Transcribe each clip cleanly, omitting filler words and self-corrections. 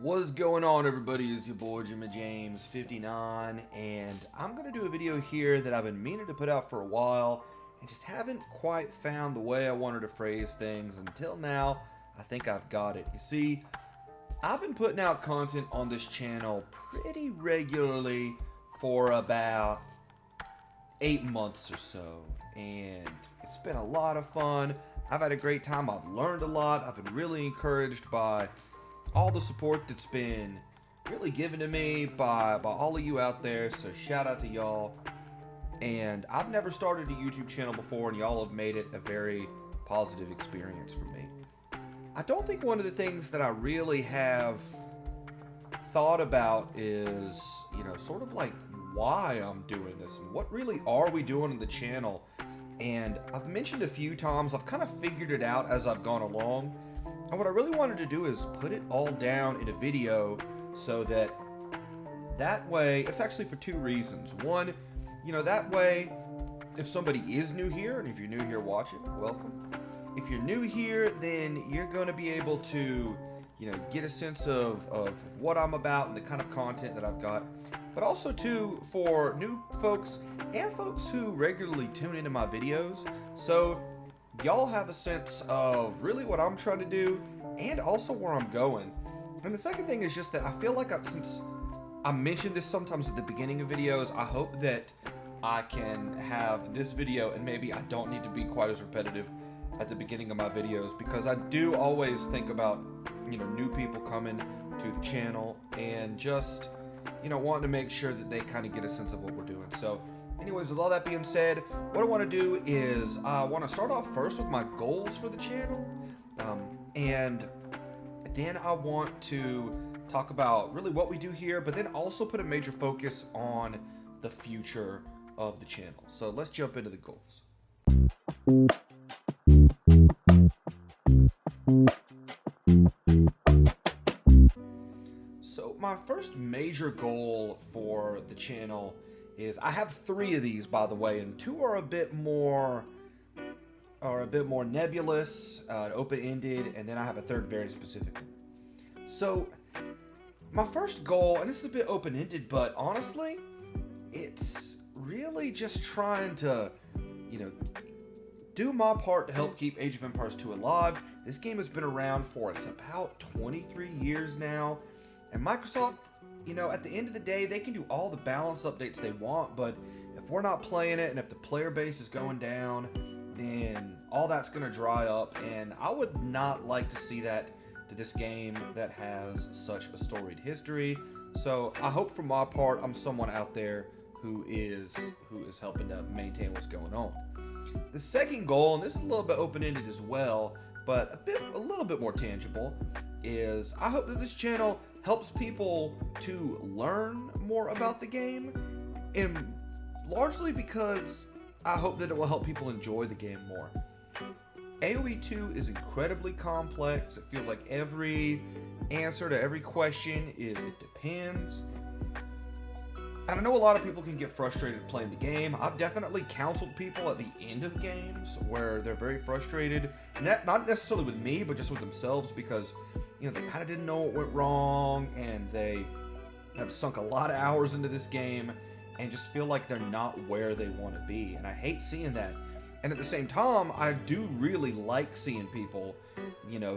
What's going on, everybody? It's your boy Jimmy James 59, and I'm gonna do a video here that I've been meaning to put out for a while and just haven't quite found the way I wanted to phrase things until now. I think I've got it. You see, I've been putting out content on this channel pretty regularly for about 8 months or so, and it's been a lot of fun. I've had a great time. I've learned a lot. I've been really encouraged by all the support that's been really given to me by all of you out there, so shout out to y'all. And I've never started a YouTube channel before, and y'all have made it a very positive experience for me. I don't think one of the things that I really have thought about is, sort of like why I'm doing this and what really are we doing on the channel. And I've mentioned a few times, I've kind of figured it out as I've gone along. And what I really wanted to do is put it all down in a video so that way, it's actually for two reasons. One, that way, if somebody is new here, and if you're new here watching, welcome. If you're new here, then you're going to be able to, get a sense of what I'm about and the kind of content that I've got. But also, too, for new folks and folks who regularly tune into my videos. So y'all have a sense of really what I'm trying to do and also where I'm going. And the second thing is just that I feel like since I mentioned this sometimes at the beginning of videos, I hope that I can have this video, and maybe I don't need to be quite as repetitive at the beginning of my videos, because I do always think about, new people coming to the channel and just, wanting to make sure that they kind of get a sense of what we're doing. So anyways, with all that being said, what I want to do is I want to start off first with my goals for the channel, and then I want to talk about really what we do here, but then also put a major focus on the future of the channel. So let's jump into the goals. So my first major goal for the channel is, I have 3 of these, by the way, and 2 are a bit more nebulous, open-ended, and then I have a third very specific one. So my first goal, and this is a bit open-ended, but honestly, it's really just trying to, do my part to help keep Age of Empires 2 alive. This game has been around for about 23 years now, and Microsoft, at the end of the day, they can do all the balance updates they want, but if we're not playing it and if the player base is going down, then all that's going to dry up, and I would not like to see that to this game that has such a storied history. So I hope from my part, I'm someone out there who is helping to maintain what's going on. The second goal, and this is a little bit open-ended as well, but a little bit more tangible, is I hope that this channel helps people to learn more about the game, and largely because I hope that it will help people enjoy the game more. AOE2 is incredibly complex. It feels like every answer to every question is it depends. And I know a lot of people can get frustrated playing the game. I've definitely counseled people at the end of games where they're very frustrated. And that, not necessarily with me, but just with themselves, because they kind of didn't know what went wrong, and they have sunk a lot of hours into this game and just feel like they're not where they want to be. And I hate seeing that. And at the same time, I do really like seeing people,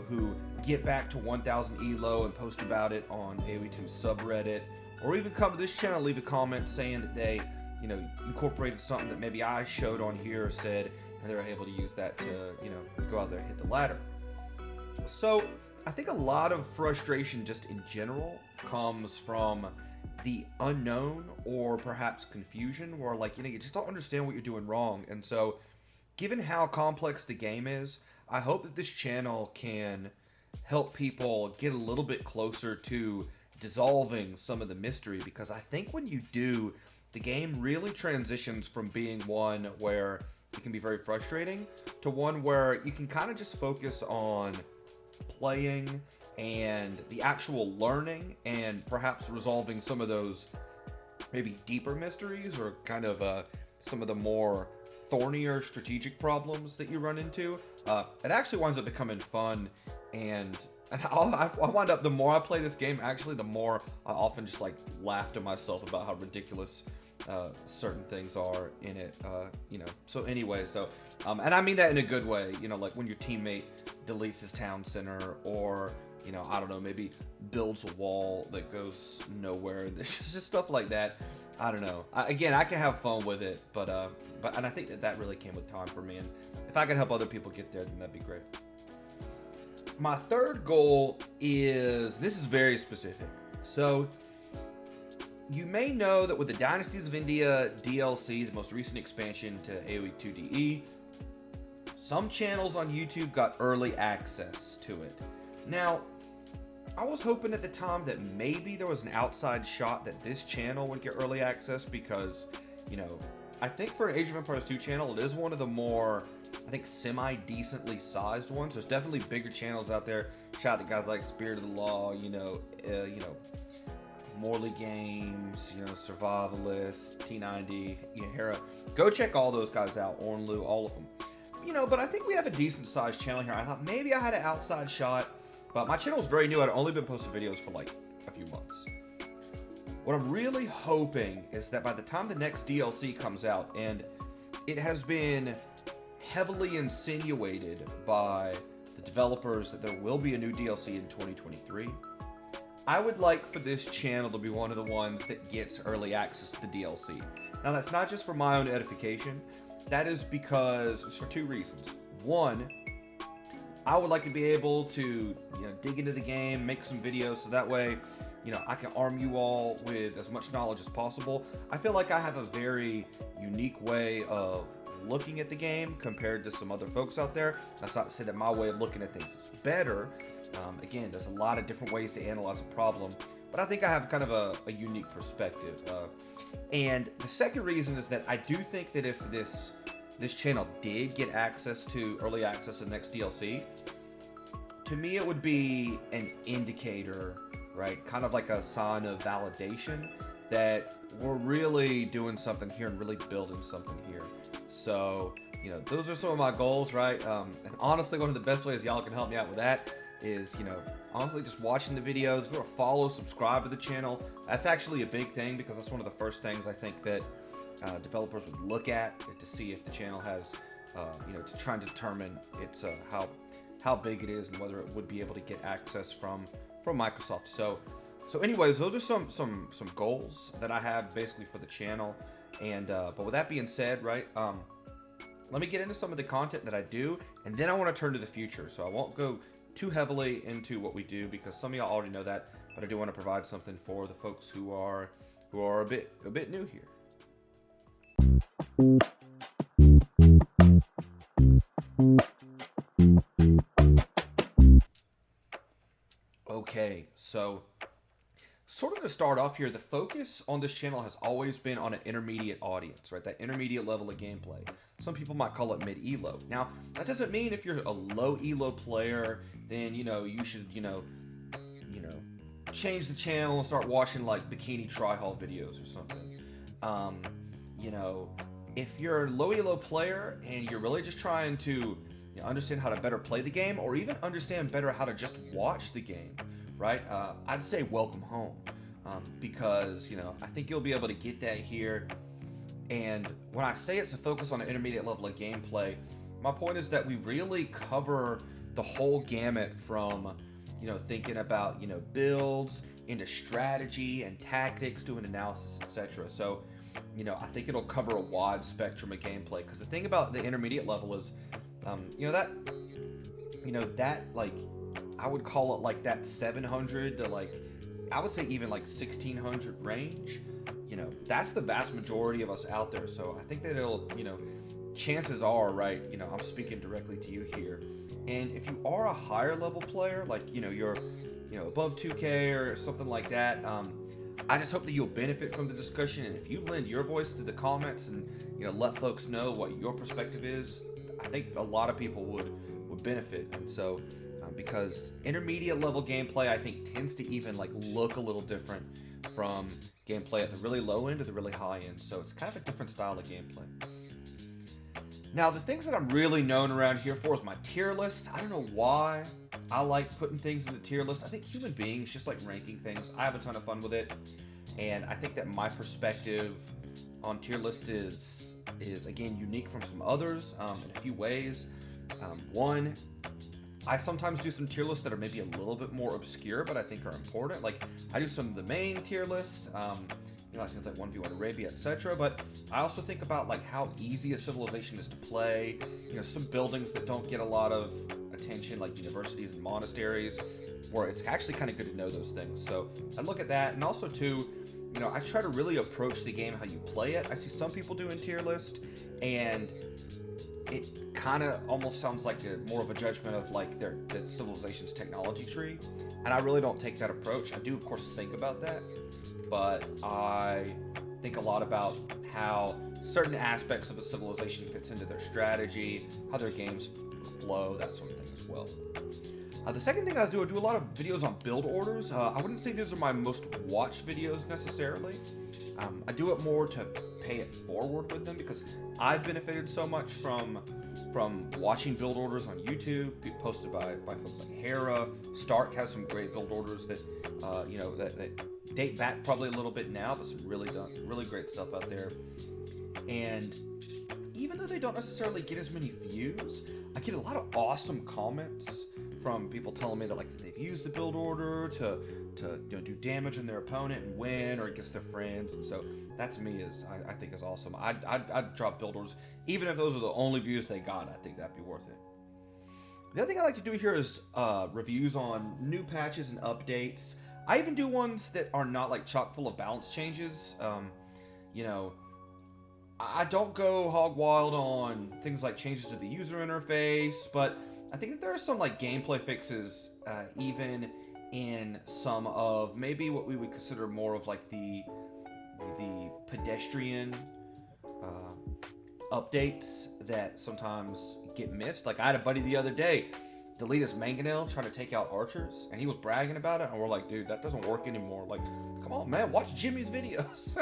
who get back to 1000 elo and post about it on AOE2 subreddit, or even come to this channel, leave a comment saying that they, incorporated something that maybe I showed on here or said, and they're able to use that to, go out there and hit the ladder. So I think a lot of frustration just in general comes from the unknown, or perhaps confusion, where you just don't understand what you're doing wrong. And so, given how complex the game is, I hope that this channel can help people get a little bit closer to dissolving some of the mystery, because I think when you do, the game really transitions from being one where it can be very frustrating to one where you can kind of just focus on playing and the actual learning, and perhaps resolving some of those maybe deeper mysteries, or kind of some of the more thornier strategic problems that you run into. It actually winds up becoming fun and And I wind up, the more I play this game, actually, the more I often just like laugh to myself about how ridiculous certain things are in it. So anyway, and I mean that in a good way. Like when your teammate deletes his town center, or I don't know, maybe builds a wall that goes nowhere. There's just stuff like that. I don't know. I can have fun with it, but I think that really came with time for me. And if I can help other people get there, then that'd be great. My third goal this is very specific. So you may know that with the Dynasties of India DLC, the most recent expansion to AOE2 DE, some channels on YouTube got early access to it. Now, I was hoping at the time that maybe there was an outside shot that this channel would get early access because, I think for an Age of Empires 2 channel, it is one of the more, I think, semi-decently sized ones. There's definitely bigger channels out there. Shout out to guys like Spirit of the Law, Morley Games, Survivalist, T90, Hera. Go check all those guys out, Ornlu, all of them. But I think we have a decent sized channel here. I thought maybe I had an outside shot. But my channel is very new. I'd only been posting videos for like a few months. What I'm really hoping is that by the time the next DLC comes out, and it has been heavily insinuated by the developers that there will be a new DLC in 2023, I would like for this channel to be one of the ones that gets early access to the DLC. Now, that's not just for my own edification. That is because, for two reasons. One, I would like to be able to dig into the game, make some videos, so that way I can arm you all with as much knowledge as possible. I feel like I have a very unique way of looking at the game compared to some other folks out there. That's not to say that my way of looking at things is better. Again, there's a lot of different ways to analyze a problem, but I think I have kind of a unique perspective. And the second reason is that I do think that if this channel did get early access to the next DLC, to me it would be an indicator, right? Kind of like a sign of validation that we're really doing something here and really building something here. So, those are some of my goals, right? And honestly, one of the best ways y'all can help me out with that is, honestly, just watching the videos. If you want to follow, subscribe to the channel, that's actually a big thing because that's one of the first things I think that developers would look at to see if the channel has, to try and determine its how big it is and whether it would be able to get access from Microsoft. So anyways, those are some goals that I have basically for the channel. And but with that being said, right, let me get into some of the content that I do, and then I want to turn to the future. So I won't go too heavily into what we do because some of y'all already know that, but I do want to provide something for the folks who are a bit new here. Okay, so sort of to start off here, the focus on this channel has always been on an intermediate audience, right? That intermediate level of gameplay. Some people might call it mid-elo. Now, that doesn't mean if you're a low elo player, then, you should, change the channel and start watching like bikini try-haul videos or something. If you're a low elo player and you're really just trying to understand how to better play the game, or even understand better how to just watch the game, right? I'd say welcome home, because I think you'll be able to get that here. And when I say it's a focus on an intermediate level of gameplay, my point is that we really cover the whole gamut from thinking about builds into strategy and tactics, doing analysis, etc. So I think it'll cover a wide spectrum of gameplay, because the thing about the intermediate level is that like, I would call it like that 700 to like, I would say even like 1600 range. That's the vast majority of us out there. So I think that it'll, chances are, right, I'm speaking directly to you here. And if you are a higher level player, like, you're, above 2K or something like that, I just hope that you'll benefit from the discussion. And if you lend your voice to the comments and, let folks know what your perspective is, I think a lot of people would benefit. And so, because intermediate level gameplay, I think, tends to even like look a little different from gameplay at the really low end to the really high end. So it's kind of a different style of gameplay. Now, the things that I'm really known around here for is my tier list. I don't know why I like putting things in the tier list. I think human beings just like ranking things. I have a ton of fun with it. And I think that my perspective on tier list is again, unique from some others in a few ways. One, I sometimes do some tier lists that are maybe a little bit more obscure, but I think are important. Like, I do some of the main tier list, like things like 1v1 Arabia, etc. But I also think about like how easy a civilization is to play. Some buildings that don't get a lot of attention, like universities and monasteries, where it's actually kind of good to know those things. So I look at that, and also too, I try to really approach the game how you play it. I see some people doing tier list, and it kind of almost sounds like more of a judgment of like the civilization's technology tree, and I really don't take that approach. I do, of course, think about that, but I think a lot about how certain aspects of a civilization fits into their strategy, how their games flow, that sort of thing as well. The second thing I do a lot of videos on build orders. I wouldn't say these are my most watched videos necessarily. I do it more to pay it forward with them because I've benefited so much from watching build orders on YouTube, posted by folks like Hera. Stark has some great build orders that that date back probably a little bit now, but some really great stuff out there. And even though they don't necessarily get as many views, I get a lot of awesome comments from people telling me that like they've used the build order to do damage on their opponent and win, or against their friends. And so that to me is I think is awesome. I'd drop build orders even if those are the only views they got. I think that'd be worth it. The other thing I like to do here is reviews on new patches and updates. I even do ones that are not like chock full of balance changes. I don't go hog wild on things like changes to the user interface, but I think that there are some like gameplay fixes, even in some of maybe what we would consider more of like the pedestrian updates that sometimes get missed. Like I had a buddy the other day delete his mangonel trying to take out archers, and he was bragging about it, and we're like, dude, that doesn't work anymore. Like, come on, man, watch Jimmy's videos.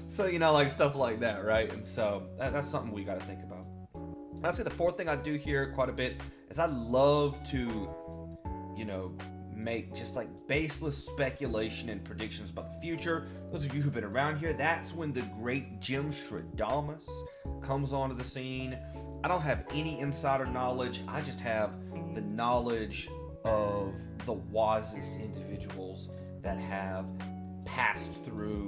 so like stuff like that, right? And so that's something we got to think about. I'd say the fourth thing I do here quite a bit is I love to, make just like baseless speculation and predictions about the future. Those of you who've been around here, that's when the great Jim Stradamus comes onto the scene. I don't have any insider knowledge. I just have the knowledge of the wisest individuals that have passed through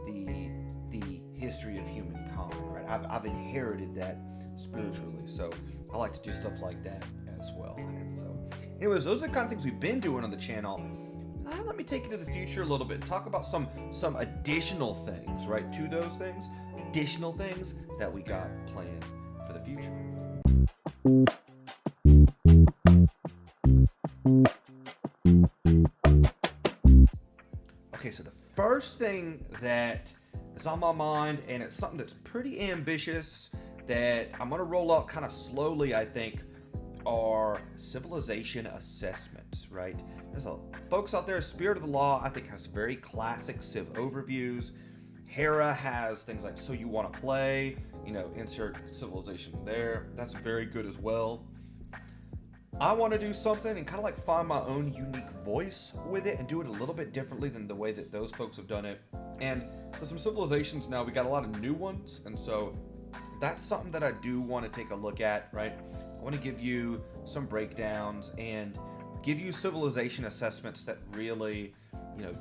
the history of humankind, right? I've inherited that spiritually, so I like to do stuff like that as well. And so anyways, those are the kind of things we've been doing on the channel. Now let me take it to the future a little bit and talk about some additional things, right, to those things, additional things that we got planned for the future. Okay, so the first thing that is on my mind, and it's something that's pretty ambitious that I'm going to roll out kind of slowly, I think, are civilization assessments, right? There's folks out there, Spirit of the Law, I think, has very classic civ overviews. Hera has things like So You Want to Play, insert civilization there. That's very good as well. I want to do something and kind of like find my own unique voice with it and do it a little bit differently than the way that those folks have done it. And with some civilizations now, we got a lot of new ones, and so that's something that I do want to take a look at, right? I want to give you some breakdowns and give you civilization assessments that really,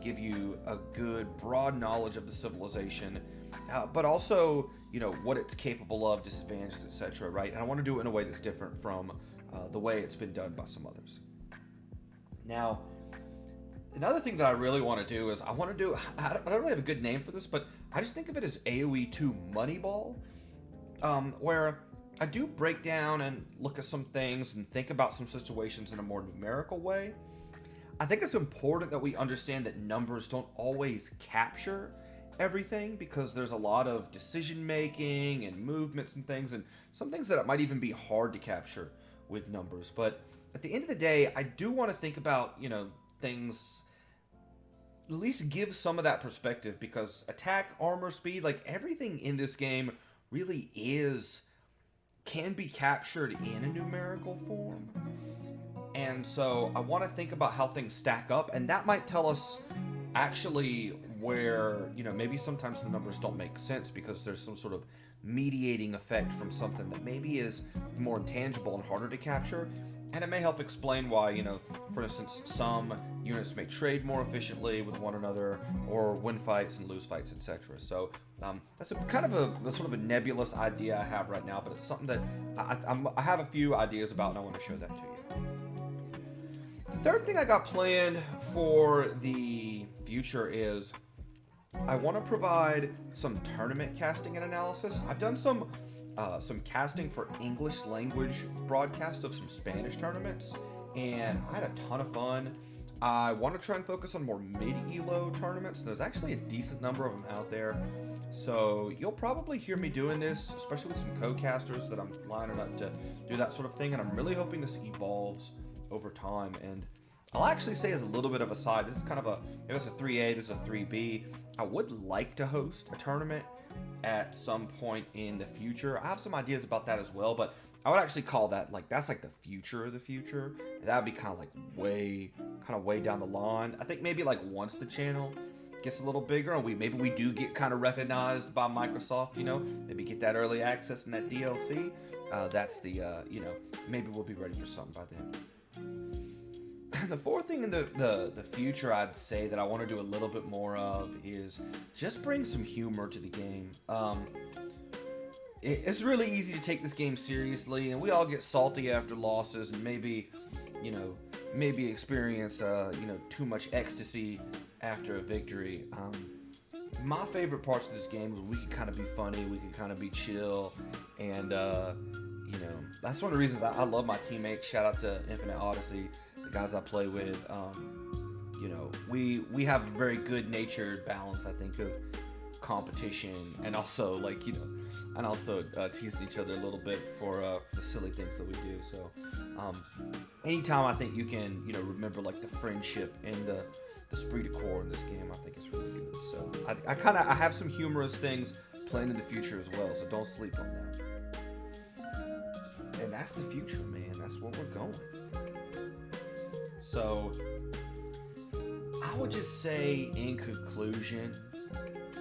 give you a good broad knowledge of the civilization, but also, what it's capable of, disadvantages, etc., right? And I want to do it in a way that's different from the way it's been done by some others. Now, another thing that I really want to do is I don't really have a good name for this, but I just think of it as AOE2 moneyball, where I do break down and look at some things and think about some situations in a more numerical way. I think it's important that we understand that numbers don't always capture everything, because there's a lot of decision making and movements and things, and some things that it might even be hard to capture with numbers. But at the end of the day, I do want to think about, things, at least give some of that perspective, because attack, armor, speed, like everything in this game really is can be captured in a numerical form. And so I want to think about how things stack up, and that might tell us actually where, maybe sometimes the numbers don't make sense because there's some sort of mediating effect from something that maybe is more intangible and harder to capture. And it may help explain why, for instance, some units may trade more efficiently with one another, or win fights and lose fights, etc. So that's a kind of a sort of a nebulous idea I have right now, but it's something that I have a few ideas about, and I want to show that to you. The third thing I got planned for the future is I want to provide some tournament casting and analysis. I've done some casting for English language broadcast of some Spanish tournaments, and I had a ton of fun. I want to try and focus on more mid-elo tournaments. There's actually a decent number of them out there, so you'll probably hear me doing this, especially with some co-casters that I'm lining up to do that sort of thing, and I'm really hoping this evolves over time. And I'll actually say, as a little bit of a side, this is kind of if it's a 3A, this is a 3B. I would like to host a tournament at some point in the future. I have some ideas about that as well, but I would actually call that that's like the future of the future. That would be kind of way down the line. I think maybe once the channel gets a little bigger and maybe we do get kind of recognized by Microsoft, maybe get that early access and that DLC. That's the maybe we'll be ready for something by then. The fourth thing in the future I'd say that I want to do a little bit more of is just bring some humor to the game. It's really easy to take this game seriously, and we all get salty after losses, and maybe experience too much ecstasy after a victory. My favorite parts of this game is we can kind of be funny, we can kind of be chill, and that's one of the reasons I love my teammates. Shout out to Infinite Odyssey, the guys I play with. We have a very good-natured balance, I think, of competition and also teasing each other a little bit for the silly things that we do. So anytime I think you can remember the friendship and the esprit de corps in this game, I think it's really good. So I have some humorous things planned in the future as well, so don't sleep on that. And that's the future, man. That's where we're going. So I would just say, in conclusion,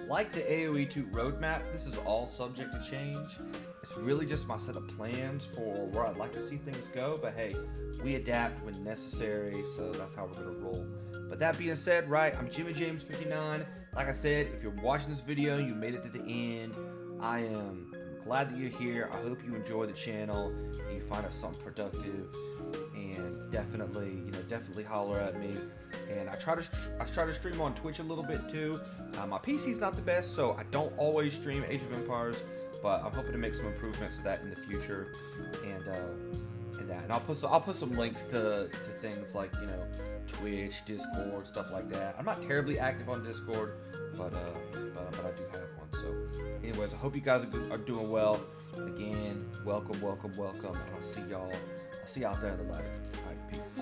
like the AOE2 roadmap, this is all subject to change. It's really just my set of plans for where I'd like to see things go, but hey, we adapt when necessary, so that's how we're gonna roll. But that being said, right, I'm Jimmy James 59. Like I said, if you're watching this video and you made it to the end, I am glad that you're here. I hope you enjoy the channel and you find us something productive, and definitely holler at me. And I try to stream on Twitch a little bit too. My PC's not the best, so I don't always stream Age of Empires, but I'm hoping to make some improvements to that in the future. And I'll put some links to things like Twitch, Discord, stuff like that. I'm not terribly active on Discord, but I do have one. So anyways, I hope you guys are doing well. Again, welcome, and I'll see y'all out there in the ladder. All right, peace.